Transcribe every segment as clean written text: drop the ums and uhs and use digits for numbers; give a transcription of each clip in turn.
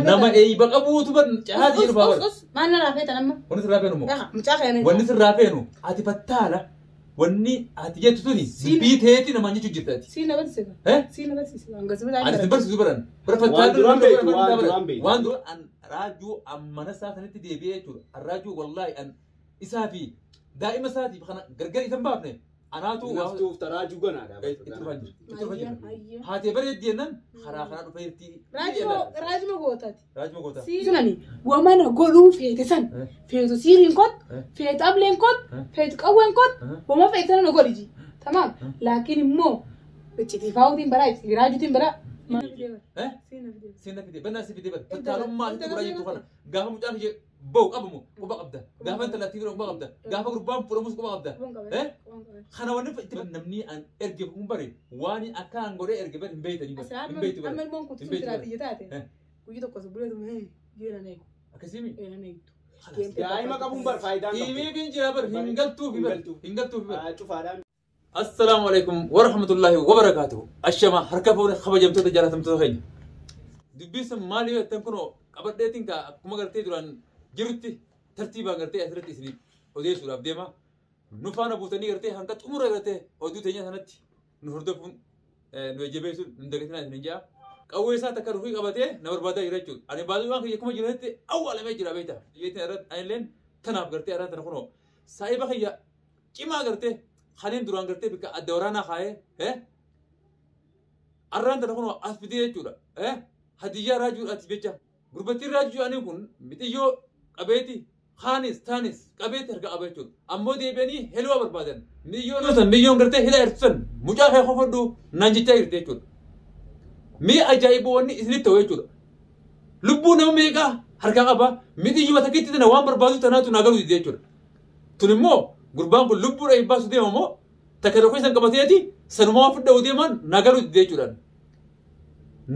nama eeyba qabuutu ban cahaati jiru baabara maal na raafeeta nama wanni sirraafeenu moo mucaa feene wanni sirraafeenu ati fattaala wanni ati jettu tuni biiteeti namaan jechuu jirtaati si na barsiisa si na barsiisa ani si barsiisu baran bara fattaala waan dura an raajuu ammana isaa kanatti deebi'ee jechuudha an raajuu wallaahi an isaa fi daa'ima isaatiif kana gargar isan baafne anaatu waftuuf taraajuu ganaadha haatee bareeddi jennaan karaa kanaa dhufa jirti raajuma gootaati raajuma gootaa sunani wamana godhuu feete san feetu siiriin kot feetu ableen kot feetu qawween kot wama feete sana godhiji tamam laakiin immoo itti faawutiin baraa itti raajuutiin baraa sina fide banaa si fide ban fattaalummaa itti godhaa jirtu kana gaafa mucaan kiyya ba'u qabamu quba qabda gaafa intalatti quba qabda gaafa gurbaan fudhamus quba qabda kana wanni itti namni an erge kun bare waan akka an godhee erge ban hin beeytanii hin beeytu bare amma ilmoon kutu siraati jetaate guyyi tokko subbuleetu mee jeera neeku akkasimi daa'ima qabuun bar faayidaan qabu dhiibee bin jira bar hin galtuufi bar cufaadhaan السلام عليكم ورحمة الله وبركاته. الشما حركة فوري خبجم تودا جالتم تودا خيل. دبيس مالي تنكونو قبضتين كا كم قرتي دوران جرتي ترتيبا قرتي أثرتي سني ودي سورة بديما نفانا بوتني قرتي هنكت أمور قرتي ودو تيجي سنتي نهردفون نوجبه سو ندرسنا نيجا أول ساعة تكرهي قبضتي نمر بعدا يرجع أنا بعد ما كي يكمل جرتي أول ما يجرا بيتا يجي أرد أيلين تناب قرتي أرد تنكونو سايبا خيا كيما قرتي خلين دوران قرتي بك الدورانا خاي أران تنكونو أثبتي جورا هدية راجو أتبيتشا غربتي راجو أنا يكون متيجو قبيتي خانس تانس قبيتي هرجع قبيتشو أمو دي بني هلوا بربادن مليون قرتي هلا إرتسن مجاه خفردو نانجيتا إرتيجو مي أجايب واني إثني تويجو لبونا ميجا هرجع قبا متيجو متكيتي تنوام بربادو تناتو ناقلو ديجو تنمو غربان كل لبورا يباسو دي أمو تكرهوي سان قبتياتي سنما فدا وديمان ناقلو ديجو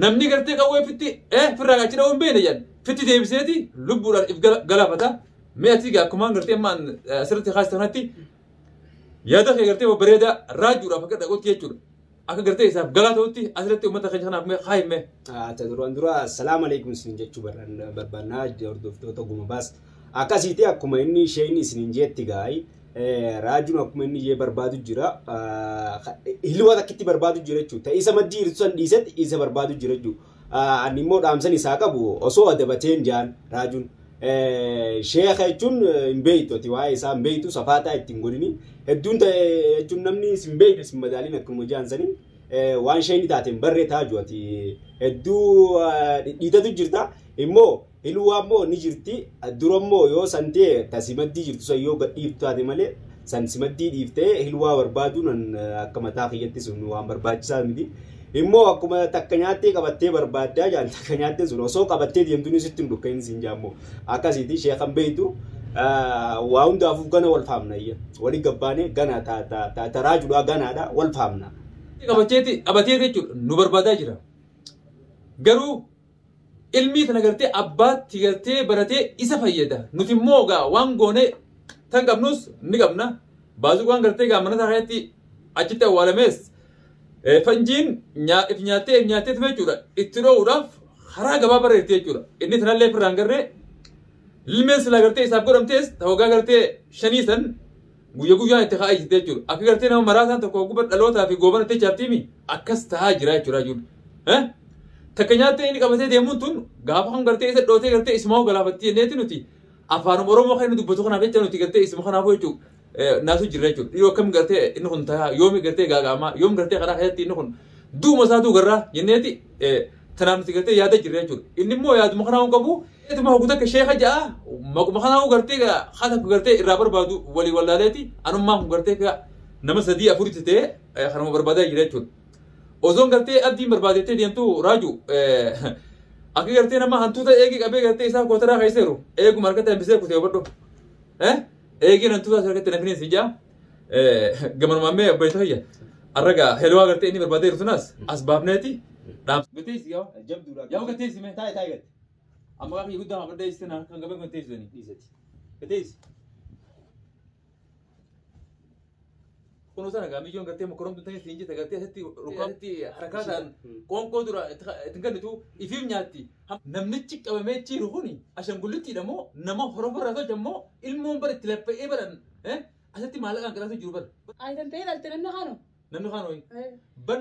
namni gartee qawwee fitti firraa gaachina waan beene jedhan fitti deebiseeti lubbuudhaan if galaafata mee ati akkuma gartee ammaan asirratti kaasitan kanatti yaada kee gartee bareedaa raajuudhaaf akka dhaqootti jechuudha akka gartee isaaf galaa ta'utti asirratti uummata keenya kanaaf mee haayime. Ta duraan dura assalaamu alaikum isin jechuu barbaannaa hordoftoota guma baas akkasiiti akkuma inni isheen isin jeetti gaa'ii raajuun akkuma inni jee barbaadu jira hilwa takkitti barbaadu jira jechuudha isa maddii irtu san dhiisetti isa barbaadu jira jechuudha ani immoo dhaamsan isaa qabu osoo adabateen jaan raajuun sheekha jechuun hin beeytu ati waa'ee isaa hin beeytu safaataa ittiin godhini hedduun jechuun namni hin beeyne hin madaaliin akkuma jaansanii waan isheen taateen barree taaju ati hedduu dhiitatu jirta immoo hilwa immoo ni jirti dura immoo yoo santee tasimaddii jirtu san yoo gadhiiftu taate malee san simaddii dhiiftee hilwa barbaaduun akka mataa kiyyatti sun waan barbaachisaa miti immoo akkuma takka nyaattee qabattee barbaaddaa jaan takka nyaattee sun osoo qabattee deemtuun sitti hin dhukkeen siin jaammoo akkasiiti sheekan beeytu waa hundaafuu gana wal faamna wali gabbaanee gana taraajuudhaa ganaadha wal faamna. qabatee jechuudha nu barbaadaa jira garuu ilmi tana gartee abbaatti gartee baratee isa fayyada nuti immoo gaa waan goone tan qabnus ni qabna baazuu waan gartee gaa mana taa'etti achitti awwaalamees fanjiin nyaattee tume jechuudha itti dhoowuudhaaf karaa gabaa bareettee jechuudha inni tanallee firraan garree ilmeen silaa gartee isaaf godhamtees ta'ogaa gartee shanii san guyyaan itti kaa'aysite jechuudha akka gartee nama maraataan tokko guba dhalootaa fi goobana itti chaaftiimi akkas ta'aa jira jechuudha takka nyaattee inni qabatee deemuun tun gaafa kan gartee isa dhootee gartee ismoo galaafattii jenneeti nuti afaan oromoo kan inni dubbatu kanaaf jecha nuti gartee ismoo kanaafuu jechuudha naasu jirra jechuudha yoo kam gartee inni kun ta'a yoomi gartee gaagaamaa yoom gartee karaa keessatti inni kun duuma isaatu garraa jenneeti tanaaf nuti gartee yaada jirra jechuudha inni immoo yaaduma kanaa qabu etuma hoguta ka sheekha ja'a maquma kanaa gartee haata gartee irraa barbaadu walii wallaaleeti anummaa kun gartee nama sadii afuritti ta'ee kanuma barbaadaa jira jechuudha. Ozon gartee abdiin barbaadettee deemtu raaju akka gartee nama hantuuta eegi qabee gartee isaa kootaraa keesseeru eeguma harkatti hambisee kutee hubadhu eegiin hantuuta harkatti nafiniin si jaa gamanumaamee abbayta fayya arraga helwaa gartee inni barbaadeeru sunas as baafneeti gateessi yaa gateessi mee taa'e gatte amma qaqqii guddaa mabadda istina kan qabee gateessanii dhiisati gateessi كونو سنة قام يجون قرتي مكرون تنتهي سينجي تقرتي هتي ركابتي حركات قوم قدرة تنقلتو يفيم نياتي نمنتشك أو ميتشي روحني عشان قلتي دمو نما هرب راتو جمو المهم بر تلفي إبرن أساتي مالك أنك راسو جروبر أيضا تيل التنين خانو نمني خانوي بر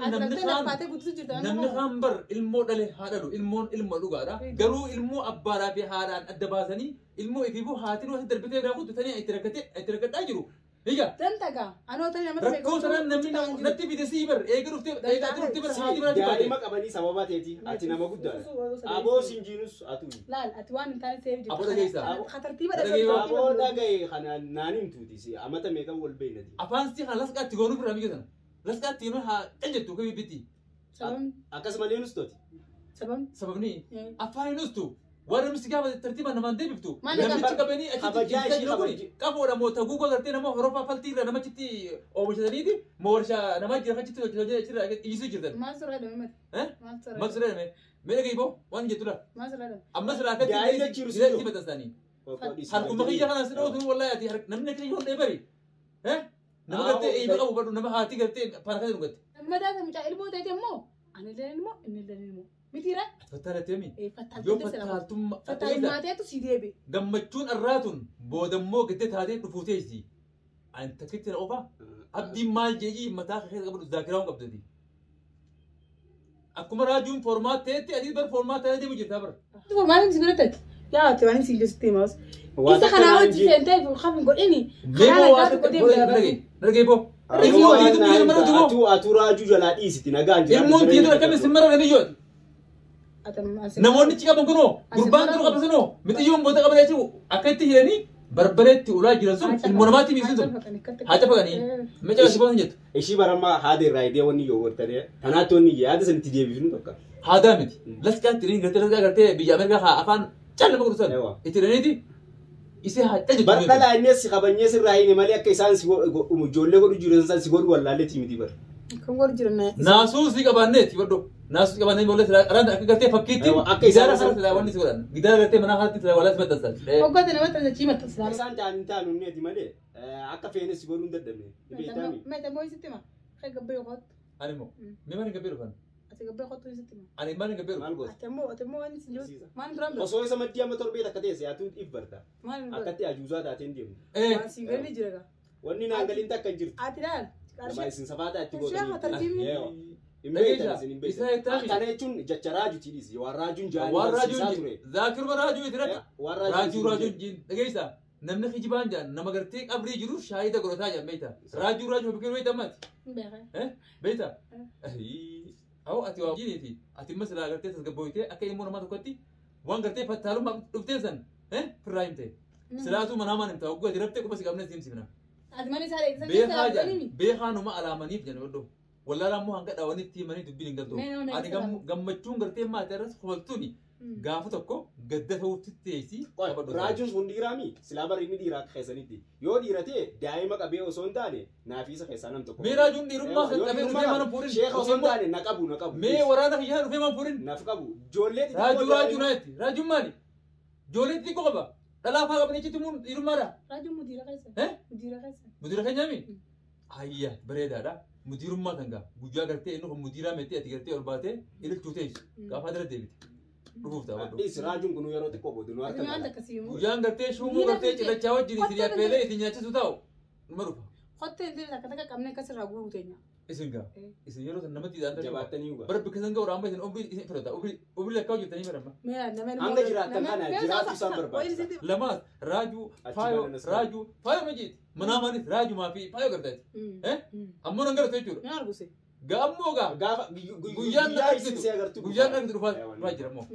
نمني خان بر المو دله هذا لو المو لو قارا قرو المو أبارا في هاران الدباسني المو يفيبو هاتين وهي دربتي بياخد تاني اتركت أجرو هيجا تنتقى أنا وتاني أمر ركو ترى نمني نتي في دسيبر إيجر رفتي بر هاتي بر دائما كماني سببات يتي أتينا ما قد أبو سنجينوس أتوي لا أتوان تاني سيف أبو ده جيسا خطرتي أبو ده جاي خنا نانيم تودي سي أما تميكا والبين دي أفانسي خلاص قاعد تقولون في رامي كذا لاس قاعد تينو ها أنجتو كبي بيتي أكاس مالينوس توتي سببني أفاينوستو وانا مستجاب الترتيب انا ما ندبتو ما نمشي كبني خبجاجي كفو انا موتا جوجل قلتنا ما هروبا فلتي انا ما تشتي او مش دنيدي مورشا انا ما جرى فتي يسو جدا ما سر هذا ممت ها ما سر ما مين جايبو وان جيتو لا ما سر هذا اما سر اكيد جاي بتستاني هل كم بقي انا سنو والله يا تي نمنا كلي هون دبري ها نما قلت اي بقى برضه نما هاتي قلت فانا قلت ما ده مش علمو ده تمو انا اللي علمو ان اللي علمو متيرا فتالة يمي ايه فتالة يوم فتالتم فتالة ما تيتو سيديبي قمتشون الراتون بودمو قدت هذه نفوتيجي أنت كنت الأوفا أبدي مال جيجي متاخ خير قبل الذاكرة قبل دي أكو مراجعون فورمات تيتي أدي بر فورمات هذه بيجي تبر فورمات سيجرتك يا تبعني سيجستي ماوس إذا خنا وانت في أنت خاف نقول إني خنا نرجع بو أتو راجو جلا إيستي نجان المهم تيجي كم سمرة نبيجون namoonni ciqa bankunoo gurbaan turu qabsanoo miti yoon boota qabadee jiru akkatti hidhanii barbareetti ulaa jiran sun ilmoo namaatti miisin sun haa cafaqanii meeqa si boosan jettu. Ishii barammaa haada irraa idee wanni yoo wartadee kanaatti wanni yaada sanitti deebifnu tokko. Haadaa miti laskaatti riin gartee laskaa gartee biyya Ameerikaa haa afaan caalama gurgusan itti hidhaniiti isee haa cajju. Bardhalaa innis si qabanyee sirraa hini malee akka isaan si ijoollee godhu jiran san si godhu wallaalleetti miti bara. Kan godhu jiran naasuu si qabaanneeti baddo. ناس كمان نقول لك أنا أكيد فكيتي جدار خلاص لا وني سكران جدار قلت منا خالتي ولا تبتصل وقعد أنا مثلا شيء متصل إنسان تان نمني مالي أكفي ناس يقولون ددمي ما تبغى يستمع خي قبل يقعد أنا مو مين نقبله كان أتقبل يقعد يستمع أنا ما نقبله مالقول أتمو أنا سنجوز ما ندرام بس هو إذا تيا متر بيتا كتير يا تود إبرتا أكتي أجوزا داتين ديم ما سيجرني جرا وني نانجلين تكنجر أتلال ما يسين سبادة أتقول Kana jechuun jecha raajuutiinis waan raajuun jaallatanii ture. Zaakiruma raajuu itirata. Raajuun dhageessa. Namni kijibaan jaan nama gartee qabrii jiru shaayida godhataa jaan beekta. Raajuu biqiluu beekta maati? Beekta. Hawwa ati waa jireeti. Ati immoo silaa gartee tasgabbooyitee akka ilmoo namaa tokkotti waan gartee fattaalummaa dhuftee san firraa himte. Silaatu manaa maan himta hogguu ati raftee quba si qabnee si himsifna. Beekaa numa alaamaniif jenna godhu. والله لا مو هنقدر ونتي مني تبين قدو أنا قم متشون قرتين ما ترس خلطوني قافتكو قدته وتتيسي راجون فنديرامي سلابر إني ديراك خسنتي يو ديرتي دائما كبيه وسون تاني نافيس خسانم تكو مي راجون ديرم ما خسنتي رفيع ما نبورين شيخ وسون تاني نكابو مي ورانا خيار رفيع ما نبورين نفكابو جولتي راجو نايتي راجو مالي جولتي كو قبا لا فاق بني تيمون ديرم مارا راجو مدير خيسة مدير خيسة هيا بريدة لا مدير ما تنقى وجا قرتي إنه مدير متى أتقرتي أربعة إلى توتيش كاف هذا الدبيت رفوفتا بس راجون كنوا يروتي كوبو دنوا وجا قرتي شو مو قرتي إلى تجاوز جري سريع بيله إتنيا تسوتاو نمرفا خدت إنتي لك كذا كمنة كسر راجو تيجنا إسنجا إسن يلو سنما تيجان تجوا جباتني يوغا برب كسنجا ورامبا إسن أوبي إسن فردا أوبي لك كاوجو تاني مرمى أنت جرات تكانا جرات تسامبر بس لما راجو فايو مجيد مناماني راجو ما في فايو قرتي أمو نعرف تيجور قاموغا guyaan naqdu rufaa jira moo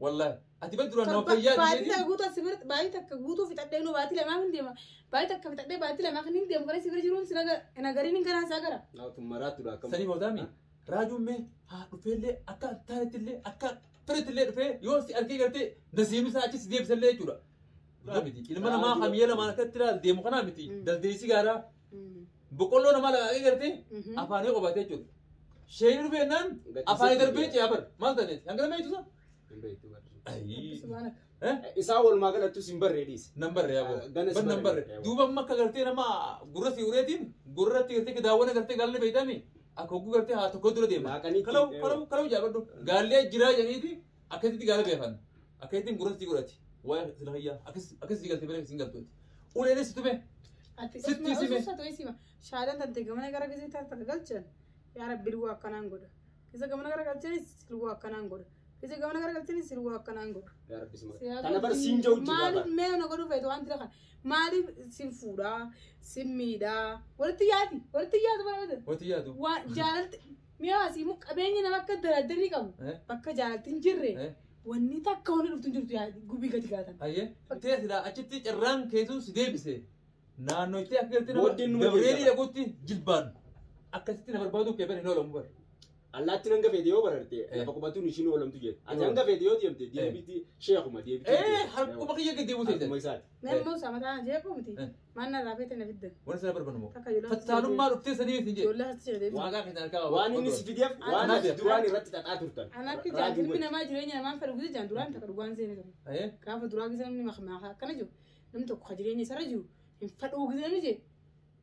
wallahi ati bal duraan nama fayyaa baati takka guutuu sibirit baati takka guutuu fixadhee nu baati lamaa hin deema baati takka fixadhee baati lamaa kan hin deemu kana sibira jiruun sina gariin hin ganaasaa gara sanii hootaami raajuun mee haa dhufeellee akka taanettillee akka firittillee dhufee yoo si argee gartee nasiibni achi si deebisallee jechuudha ilma namaa hamiyyee lamaan akkatti ilaal deemu kanaa miti daldeessi gaaraa boqqolloo namaa laqaaqee gartee afaanii qobatee jechuudha. Shayii dhufeennaan afaanii darbee ce'aa bar maal ta'eeti hanga nama eetusa. أي سبحانك isaa walumaa galatti sin barreedis. نمبر يا أبو Ganas بس نمبر barreedha. دوبا ما كغرتي أنا ما قرتي وريتين قرتي غرتي كداونا غرتي قال لي بيتامي أكو غرتي هاتو كدر ديما Maakanii كلو جابدو قال لي جرا جنيتي أكيد قال بيفن أكيد قرتي ويا سلهيا أكيد قالت بينك سينغال ولا ليش تبي ستي سيمة شهادة تنتهي كمان كذا كذا ترتقلتشن يا رب بيروا كنان غدا كذا كمان كذا كلتشن سلوا كنان غدا كذا كمان كذا كلتشن سلوا كنان غدا Yaa Rabbi sima. Kana bar siin jawju مالي baba. ما أنا قالوا فيتو أنت لكان مالي سين فورا سين ميدا ورتياتي بنا بده وتيادو وجالت مياسي مك أبيني نمك دري كم بكا جالت تنجري واني تكون رفتنجرتو يا غبي كتي كاتن أيه تيجي لا أشتي الران كيسون سديبسه نانو تيجي أكيد Booddiin numa دبريلي jechuudha. لقوتي جلبان أكيد نبربادو كبر هنا لهم بر Allaattiin hanga fedhe yoo bararte lafa qubatuun ishiin oolamtu jedhe. Ati hanga fedhe yoo deemte deebiti sheekuma deebiti. هرب كبقية كده Akkuma بوتي isaati. نعم موسى مثلا جاكم متي ما أنا رابطة نفيد وانا سنبر بنمو تكايلا فتالو ما ربتي سنين تنجي يقول لها تشتري واقع كده نركا Waan inni si fideef waan ati duraan irratti xaxaa turtan. أنا كده جانب بنا ما جريني أنا ما فرق جدا جان دوران تكرر زين كده أيه كافة دوران زين مني مخماها كنا جو نمتو خجريني سرجو إن فرق زين نجي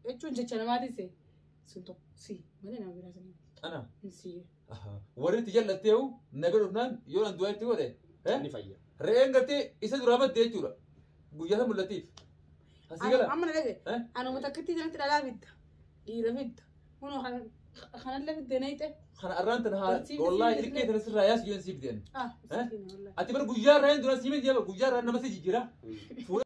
إيشون جتشنا ما تيسي سنتو سي ما لنا بيرازني أنا نسيه وريت جل تيو نبر فنان يولا دوائر تيو ده Ni fayya. رأيين قلتي إيش درامات ده تورا بوجهها ملتيف هسيقلا أنا لقى أنا متأكد إذا أنت لا بد دير بد هنا خان لا بد نيته خنا أرانت نها ترتيب والله سيدي إلكي تنسر راياس يون سيبدين مسكين والله أتبر بوجار رأين دونا سيمين جابا بوجار رأنا مسي جيرا